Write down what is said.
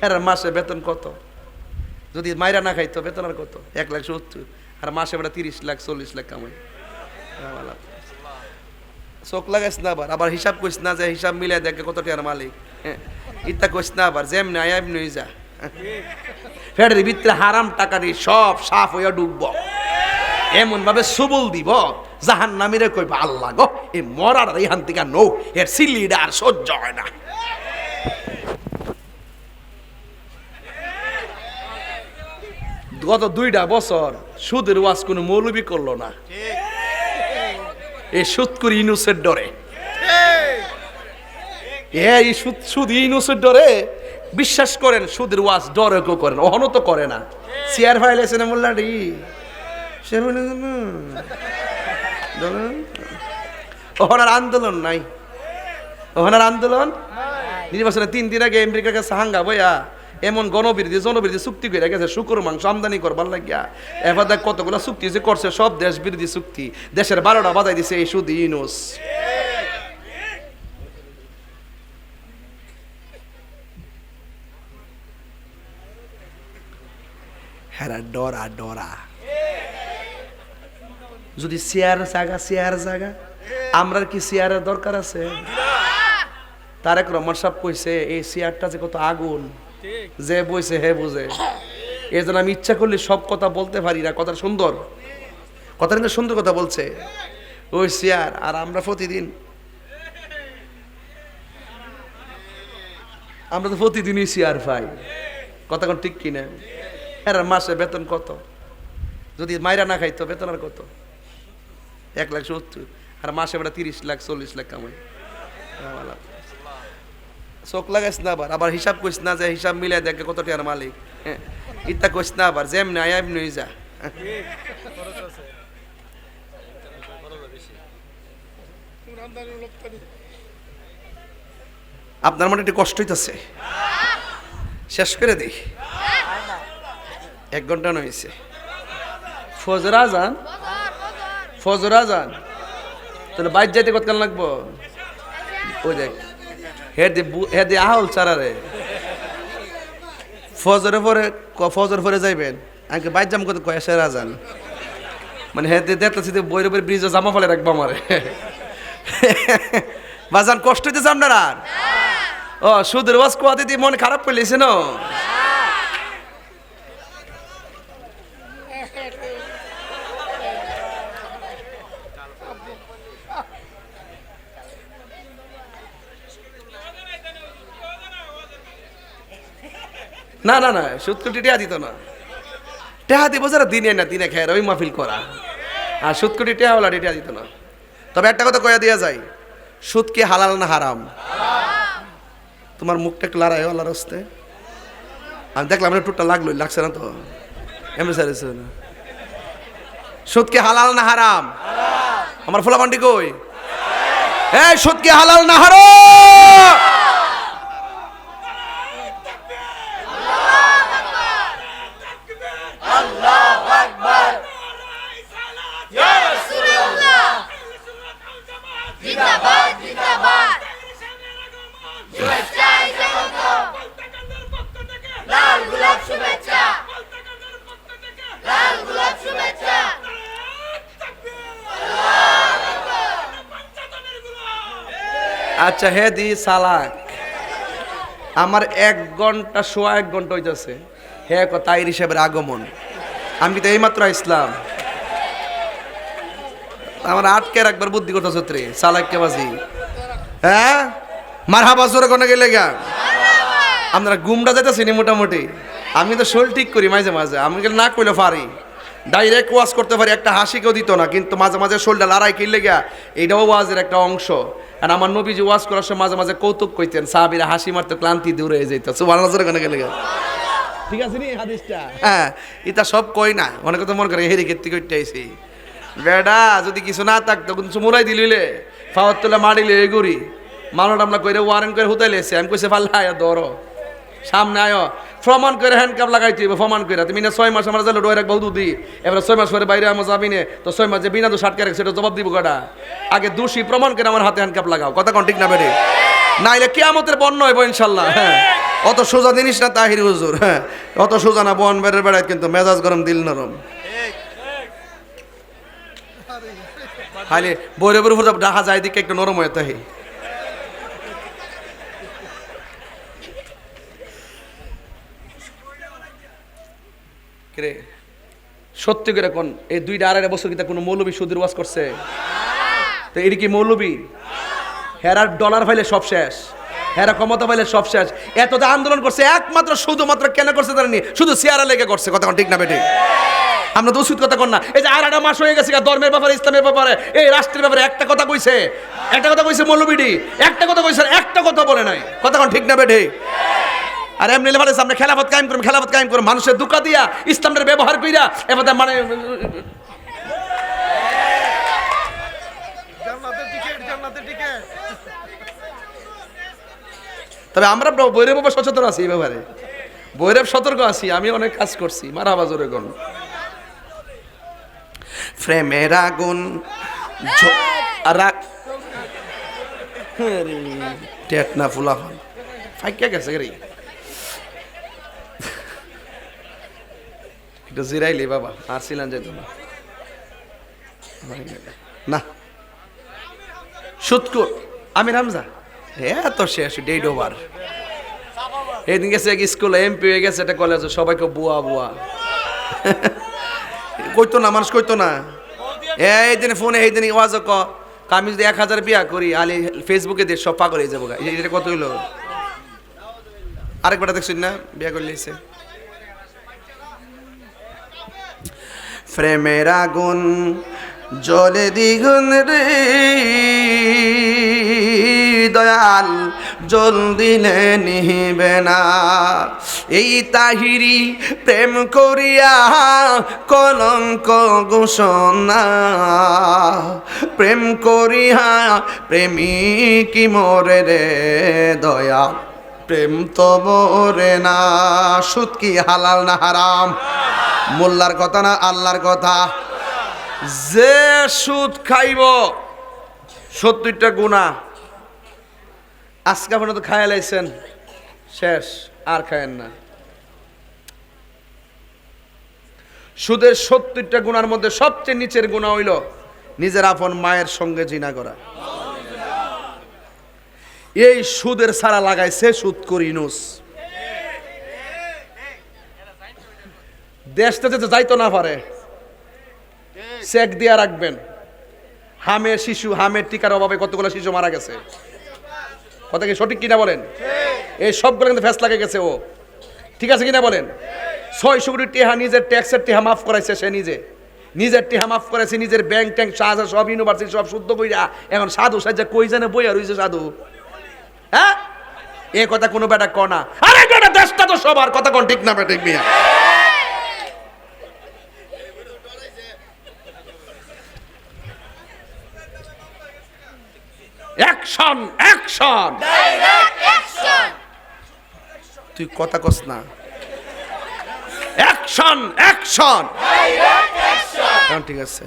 আর মাসে বেতন কত? যদি মাইরা না খাইতো বেতন আর কত? 1,70,000। আর মাসে বেটা 30 লাখ 40 লাখ কামাই। চোখ লাগাইস না আবার হিসাব করিস না যে হিসাব মিলাই দেখে কত টাকার মালিক। ইত্যা করিস না আবার যেমনি আয় এমনি যা। ফেডের ভিতরে হারাম টাকা দিয়ে সব সাফ হইয়া ডুবব, এমন ভাবে সুবল দিব জাহান্নামীরে কইব আল্লাহ গো এই মরার এইখান থেকে নৌ এর সিলিডা আর সহ্য হয় না। গত 2টা বছর সুদের ওয়াজ কোনো মৌলবি করলো না, এই সুদ করি ইনুসের ডরে। এই সুদ ইনুসের ডরে বিশ্বাস করেন, সুদের ওয়াজ ডরে কেউ করেন, অহনো তো করে না। চেয়ার ফাইলেছে না মোল্লাডি, ওহনার আন্দোলন নাই, ওহনার আন্দোলন। নির্বাচনে 3 দিন আগে আমেরিকার কাছে হাঙ্গা বইয়া এমন গণবিরোধী জনবিরোধী চুক্তি করে গেছে শুকুর মাংস আমদানি করবার লাগিয়া। এবার দেখ কতগুলো চুক্তি যে করছে, সব দেশ বিরোধী চুক্তি। দেশের 12টা বাজাই দিছে এই সুদ ইউনুস। হ্যাঁ ডরা ডরা, যদি চেয়ার জায়গা আমরা কি চেয়ারের দরকার আছে? তারেক রহমান সাহেব কইছে এই চেয়ারটা যে কত আগুন, যে বইছে হে বুঝে। এই জন্য আমি ইচ্ছা করলে সব কথা বলতে পারি না। কথা সুন্দর, কথা কিন্তু সুন্দর কথা বলছে ওই চেয়ার। আর আমরা প্রতিদিন আমরা তো প্রতিদিনই চেয়ার পাই। কথা কোন ঠিক কিনা? হ্যাঁ মাসে বেতন কত? যদি মাইরা না খাইতো বেতন আর কত? 1,70,000। আর মাসে বেটা 30 লাখ 40 লাখ কামাই। চোখ লাগাইস না আবার হিসাব করিস না যে হিসাব মিলাই দেখে কত টাকার মালিক। ইত্যা করিস না আবার যেমনি আয় এমনি যা। আপনার মনে একটু কষ্ট হইতেছে, শেষ করে দিই। 1 ঘন্টা নইছে। ফজর আজান তাহলে বাইর যাইতে কতক্ষণ লাগবো? ওই দেখ হে দে আহল চারারে ফজর পরে যাইবেন। আগে বাইর যাম কত কয়েসের আজান মানে হে দেখতেছি বৈরবের ব্রিজে জামা ফেলে রাখবো আমারে। বাজান কষ্ট হইতেছে আপনার? আর ও সুদের ওয়াজ কোয়াতে দিয়ে মন খারাপ করলেছে না? না না না সুদ কোটি টেহা দিত না। টেহা দিব যারা দিনে না দিনে খেয়ে ওই মাহফিল করা। আর সুদ কোটি টেহাওয়ালা টেহা দিত না। তবে একটা কথা কয়া দিয়া যায়, সুদ কি হালাল না হারাম? তোমার মুখটা একটু লড়াই আল্লাহর হস্তে। আমি দেখলাম টুকটা লাগছে না তো এমনি সারিছে না। সুদ কি হালাল না হারাম? আমার ফোলাপান্ডি কই? এই সুদ কি হালাল না হারাম? আচ্ছা হে দি সালাক আমার 1 ঘন্টা সোয়া 1 ঘন্টা হইতেছে। হে তাইর হিসাবের আগমন। আমি তো এইমাত্র ইসলাম আমার আটকে রাখবার বুদ্ধি করতেছ রে সালাককে বাজি। হ্যাঁ মারহাবা জোরে কোনে গেলে গা আমরা গুমরা যাইতেছি নি মোটামুটি। আমি তো শোল ঠিক করি মাঝে মাঝে, আমি না কইলে পারি ডাইরেক্ট ওয়াজ করতে পারি, একটা হাসি কেউ দিত না, কিন্তু মাঝে মাঝে শোলটা লড়াই কিনলে গিয়া এইটাও ওয়াজের একটা অংশ। আর আমার নবী যে ওয়াজ করার সময় মাঝে মাঝে কৌতুক কইতেন, সাহাবীরা হাসি মারতে ক্লান্তি দূর হয়ে যেত। সুবহানাল্লাহ জোরে কোনে গেলে গা ঠিক আছে নি হাদিসটা? হ্যাঁ এটা সব কই না, অনেকে তো মনে করে হেরি ক্ষেত্রে কইতে আইছি বেডা যদি কিছু না থাকতো কিন্তু মুরাই দিলিলে ফাওয়াত তোলা মারিলে এগুরি মালট আমরা কইরে ওয়ারেন্ট করে হুতাইলেছে। আমি কইছে পাল্লা আয়া ধরো সামনে আয় প্রমাণ করে হ্যান্ডকাপ লাগাইতে হবে প্রমাণ করে। তুমি না 6 মাস আমরা জানো ডোয় রাখবো দুদি, এবার 6 মাস পরে বাইরে আমার যাবি না তো 6 মাস যে বিনা দোষ আটকে রাখছে সেটা জবাব দিব কটা? আগে দোষী প্রমাণ করে আমার হাতে হ্যান্ডকাপ লাগাও। কথা কোন ঠিক না বেরে? নাইলে কিয়ামতের বন্য হইব ইনশাল্লাহ। হ্যাঁ অত সোজা জিনিস না তাহির হুজুর, হ্যাঁ অত সোজা না বন বেড়ের বেড়ায়, কিন্তু মেজাজ গরম দিল নরম। খালি বৈরবের উপর ডাহা যায় দিকে একটু নরম হয়ে তাহি। রে সত্যি করে কোন এই 2.5 বছর কি কোনো মৌলবী সুদের ওয়াজ করছে? তো এটি কি মৌলবী? হেরার ডলার পাইলে সব শেষ, হেরা ক্ষমতা পাইলে সব শেষ। এতটা আন্দোলন করছে একমাত্র শুধুমাত্র কেন করছে জানেনি? শুধু চেয়ারা লেগে করছে। কথা ঠিক না বেটি? আমরা তো উচিত কথা কর না। এই যে 8 মাস হয়ে গেছে ধর্মের ব্যাপারে, ইসলামের ব্যাপারে, এই রাষ্ট্রের ব্যাপারে একটা কথা কইছে, একটা কথা কইছে মৌলবীডি, একটা কথা কইছে, একটা কথা বলে নাই। কথা ঠিক না বেটি? আর এমনি লেবারে সামনে খেলাফত কায়েম করুন, খেলাফত কায়েম করুন, মানুষের দুকা দিয়া ইসলামের ব্যবহার কইরা এবার মানে তবে আমরা বৈরব বাবা সচেতন আছি এই ব্যাপারে, বৈরব সতর্ক আছি। আমি অনেক কাজ করছি। মারহাবা জোরে কোন প্রেমের আগুন টেট না ফুলা ফাইকা গেছে রে। একটু জিরাইলি বাবা, আর ছিলেন যেত না না সুৎকুর আমি রামজা এত শেষ ডেট ওভার। এদিন গেছে এক স্কুলে এমপি হয়ে গেছে, একটা কলেজে সবাইকে বুয়া বুয়া কইতো না, মানুষ কইতো না। এই দিনে ফোনে এই দিন ওয়াজ আমি যদি 1000 বিয়া করি আলি ফেসবুকে দিয়ে সব পাগল হয়ে যাবো। এটা কত হইলো? আরেকবার দেখছেন না বিয়া করলে প্রেমের আগুন জলে দ্বিগুণ রে দয়াল, জল দিলে নিবে না। এই তাহিরি প্রেম করিয়া কলঙ্ক ঘোষণা, প্রেম করিয়া প্রেমিক মরে রে দয়াল, প্রেম তো মরে না। সুদ কি হালাল না হারাম? মোল্লার কথা না আল্লাহর কথা? যে সুদ খাইব 70টা গুনাহ। আজকে পর্যন্ত খায়া লাইছেন, শেষ আর খায়েন না। সুদের 70টা গুনার মধ্যে সবচেয়ে নিচের গুনাহ হইল নিজের আপন মায়ের সঙ্গে জিনা করা। এই সুদের সারা লাগাইছে সুদ করি নুস। দেশটা যেতে যাইতো না পারে, চেক দিয়া রাখবেন। হামের শিশু, হামের টিকার অভাবে কতগুলো শিশু মারা গেছে। কথা কি সঠিক কিনা বলেন? এই সবগুলো কিন্তু ফেস লাগে গেছে ও, ঠিক আছে কিনা বলেন? 600 কোটি টেহা নিজের ট্যাক্সের টেহা মাফ করাইছে, সে নিজের টেহা মাফ করাইছে, নিজের ব্যাংক ট্যাঙ্ক সব ইউনিভার্সিটি সব শুদ্ধ কইরা এখন সাধু সাজা কই জানে বই আর হইছে সাধু। হ্যাঁ এ কথা কোনো বেটা ক না। আরে বেটা দেশটা তো সবার। কথা কোন ঠিক না বেটা? মিয়া অ্যাকশন অ্যাকশন ডাইরেক্ট অ্যাকশন। তুই কথা কস না। Action action direct action. ঠিক আছে।